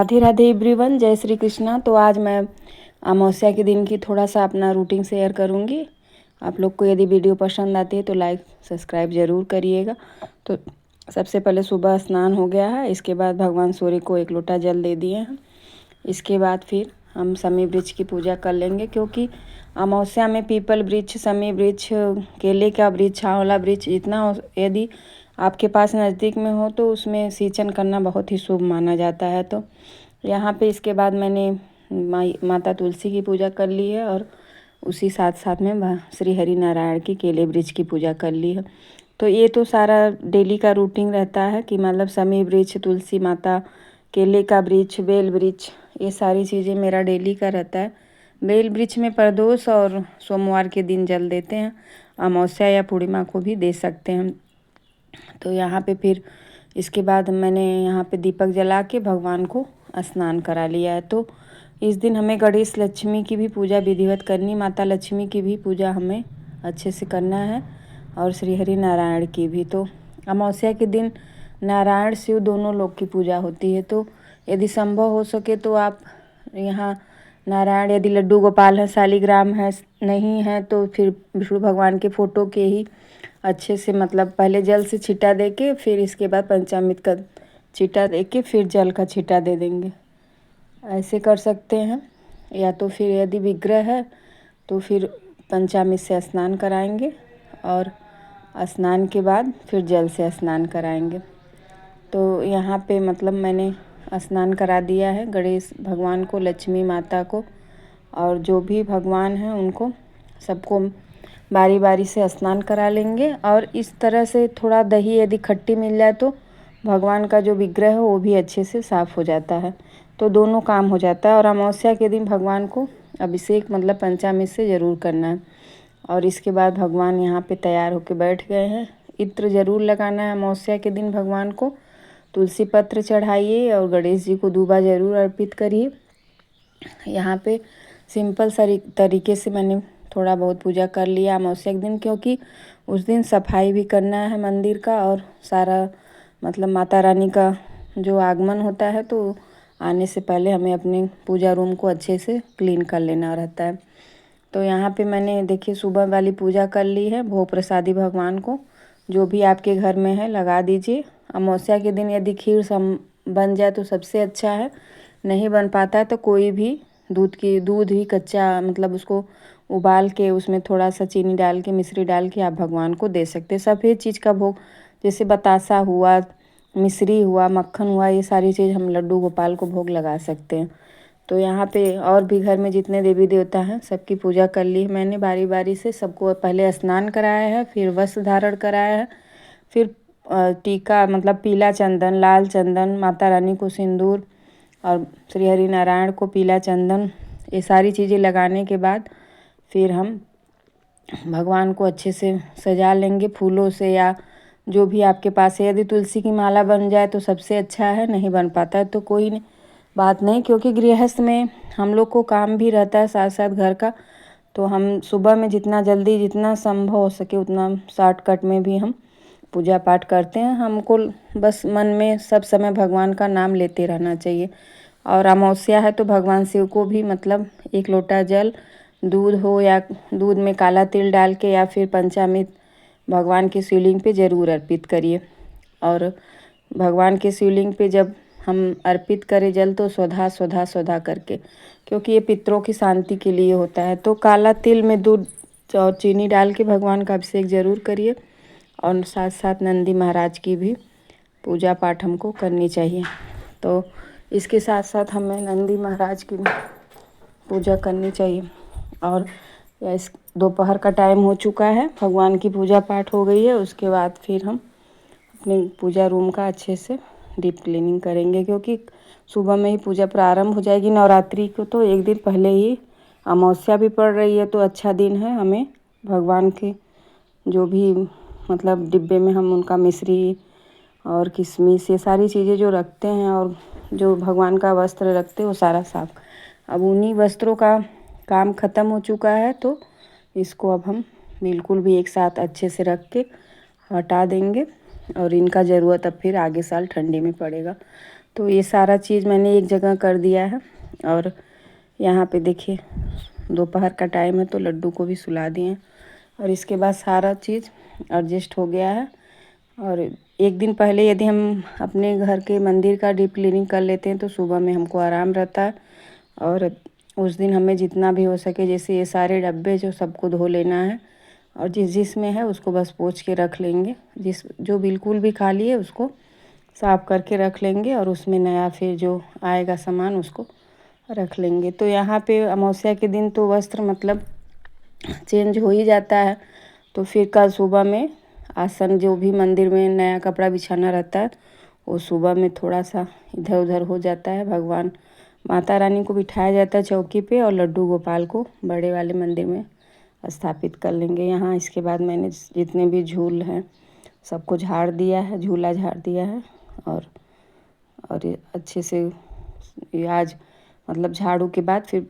Radhe Radhe everyone, जय श्री कृष्णा। तो आज मैं अमावस्या के दिन की थोड़ा सा अपना रूटीन शेयर करूंगी। आप लोग को यदि वीडियो पसंद आती है तो लाइक सब्सक्राइब ज़रूर करिएगा। तो सबसे पहले सुबह स्नान हो गया है, इसके बाद भगवान सूर्य को 1 लोटा जल दे दिए हैं। इसके बाद फिर हम शमी वृक्ष की पूजा कर लेंगे, क्योंकि अमावस्या में पीपल वृक्ष, शमी वृक्ष, केले का वृक्ष, आंवला वृक्ष इतना यदि आपके पास नज़दीक में हो तो उसमें सिंचन करना बहुत ही शुभ माना जाता है। तो यहाँ पे इसके बाद मैंने माता तुलसी की पूजा कर ली है और उसी साथ साथ में श्री हरि नारायण की केले वृक्ष की पूजा कर ली है। तो ये तो सारा डेली का रूटीन रहता है कि मतलब शमी वृक्ष, तुलसी माता, केले का वृक्ष, बेल वृक्ष, ये सारी चीज़ें मेरा डेली का रहता है। बेल वृक्ष में प्रदोष और सोमवार के दिन जल देते हैं, अमावस्या या पूर्णिमा को भी दे सकते हैं। तो यहाँ पे फिर इसके बाद मैंने यहाँ पे दीपक जला के भगवान को स्नान करा लिया है। तो इस दिन हमें गणेश लक्ष्मी की भी पूजा विधिवत करनी, माता लक्ष्मी की भी पूजा हमें अच्छे से करना है और श्री हरि नारायण की भी। तो अमावस्या के दिन नारायण शिव दोनों लोग की पूजा होती है। तो यदि संभव हो सके तो आप यहाँ नारायण, यदि लड्डू गोपाल है, शालिग्राम है, नहीं है तो फिर विष्णु भगवान के फ़ोटो के ही अच्छे से मतलब पहले जल से छींटा दे के फिर इसके बाद पंचामृत का छींटा दे के फिर जल का छींटा दे देंगे, ऐसे कर सकते हैं। या तो फिर यदि विग्रह है तो फिर पंचामृत से स्नान कराएंगे और स्नान के बाद फिर जल से स्नान कराएंगे। तो यहाँ पे मतलब मैंने स्नान करा दिया है गणेश भगवान को, लक्ष्मी माता को, और जो भी भगवान हैं उनको सबको बारी बारी से स्नान करा लेंगे। और इस तरह से थोड़ा दही यदि खट्टी मिल जाए तो भगवान का जो विग्रह है वो भी अच्छे से साफ़ हो जाता है, तो दोनों काम हो जाता है। और अमावस्या के दिन भगवान को अभिषेक मतलब पंचामृत से ज़रूर करना है। और इसके बाद भगवान यहाँ पे तैयार होके बैठ गए हैं। इत्र ज़रूर लगाना है अमावस्या के दिन भगवान को, तुलसी पत्र चढ़ाइए और गणेश जी को दूबा ज़रूर अर्पित करिए। यहाँ पे सिंपल तरीके से मैंने थोड़ा बहुत पूजा कर लिया अमावस्या के दिन, क्योंकि उस दिन सफाई भी करना है मंदिर का और सारा मतलब माता रानी का जो आगमन होता है तो आने से पहले हमें अपने पूजा रूम को अच्छे से क्लीन कर लेना रहता है। तो यहाँ पे मैंने देखिए सुबह वाली पूजा कर ली है। भोग प्रसादी भगवान को जो भी आपके घर में है लगा दीजिए। अमावस्या के दिन यदि खीर बन जाए तो सबसे अच्छा है, नहीं बन पाता है तो कोई भी दूध ही कच्चा मतलब उसको उबाल के उसमें थोड़ा सा चीनी डाल के, मिश्री डाल के आप भगवान को दे सकते हैं। सफ़ेद चीज़ का भोग जैसे बतासा हुआ, मिश्री हुआ, मक्खन हुआ, ये सारी चीज़ हम लड्डू गोपाल को भोग लगा सकते हैं। तो यहाँ पे और भी घर में जितने देवी देवता हैं सबकी पूजा कर ली मैंने बारी बारी से। सबको पहले स्नान कराया है, फिर वस्त्र धारण कराया है, फिर टीका मतलब पीला चंदन, लाल चंदन, माता रानी को सिंदूर और श्री हरि नारायण को पीला चंदन, ये सारी चीज़ें लगाने के बाद फिर हम भगवान को अच्छे से सजा लेंगे फूलों से या जो भी आपके पास है। यदि तुलसी की माला बन जाए तो सबसे अच्छा है, नहीं बन पाता है तो कोई बात नहीं, क्योंकि गृहस्थ में हम लोग को काम भी रहता है साथ साथ घर का। तो हम सुबह में जितना जल्दी जितना संभव हो सके उतना शॉर्टकट में भी हम पूजा पाठ करते हैं। हमको बस मन में सब समय भगवान का नाम लेते रहना चाहिए। और अमावस्या है तो भगवान शिव को भी मतलब 1 लोटा जल, दूध हो या दूध में काला तिल डाल के या फिर पंचामृत भगवान के शिवलिंग पे ज़रूर अर्पित करिए। और भगवान के शिवलिंग पे जब हम अर्पित करें जल तो स्वधा स्वधा स्वधा करके, क्योंकि ये पितरों की शांति के लिए होता है। तो काला तिल में दूध और चीनी डाल के भगवान का अभिषेक ज़रूर करिए। और साथ साथ नंदी महाराज की भी पूजा पाठ हमको करनी चाहिए। तो इसके साथ साथ हमें नंदी महाराज की पूजा करनी चाहिए। और इस दोपहर का टाइम हो चुका है, भगवान की पूजा पाठ हो गई है, उसके बाद फिर हम अपने पूजा रूम का अच्छे से डीप क्लीनिंग करेंगे, क्योंकि सुबह में ही पूजा प्रारंभ हो जाएगी। नवरात्रि को तो 1 दिन पहले ही अमावस्या भी पड़ रही है, तो अच्छा दिन है हमें भगवान के जो भी मतलब डिब्बे में हम उनका मिश्री और किशमिश ये सारी चीज़ें जो रखते हैं और जो भगवान का वस्त्र रखते हैं वो सारा साफ। अब उन्हीं वस्त्रों का काम ख़त्म हो चुका है तो इसको अब हम बिल्कुल भी एक साथ अच्छे से रख के हटा देंगे। और इनका ज़रूरत अब फिर आगे साल ठंडी में पड़ेगा। तो ये सारा चीज़ मैंने एक जगह कर दिया है। और यहाँ पे देखिए दोपहर का टाइम है तो लड्डू को भी सुला दिए और इसके बाद सारा चीज़ एडजस्ट हो गया है। और एक दिन पहले यदि हम अपने घर के मंदिर का डीप क्लीनिंग कर लेते हैं तो सुबह में हमको आराम रहता है। और उस दिन हमें जितना भी हो सके, जैसे ये सारे डब्बे जो सबको धो लेना है और जिस में है उसको बस पोंछ के रख लेंगे। जो बिल्कुल भी खाली है उसको साफ़ करके रख लेंगे और उसमें नया फिर जो आएगा सामान उसको रख लेंगे। तो यहाँ पे अमावस्या के दिन तो वस्त्र मतलब चेंज हो ही जाता है। तो फिर कल सुबह में आसन जो भी मंदिर में नया कपड़ा बिछाना रहता है वो सुबह में थोड़ा सा इधर उधर हो जाता है। भगवान माता रानी को बिठाया जाता है चौकी पे और लड्डू गोपाल को बड़े वाले मंदिर में स्थापित कर लेंगे यहाँ। इसके बाद मैंने जितने भी झूल हैं सबको झाड़ दिया है, झूला झाड़ दिया है। और ये अच्छे से आज मतलब झाड़ू के बाद फिर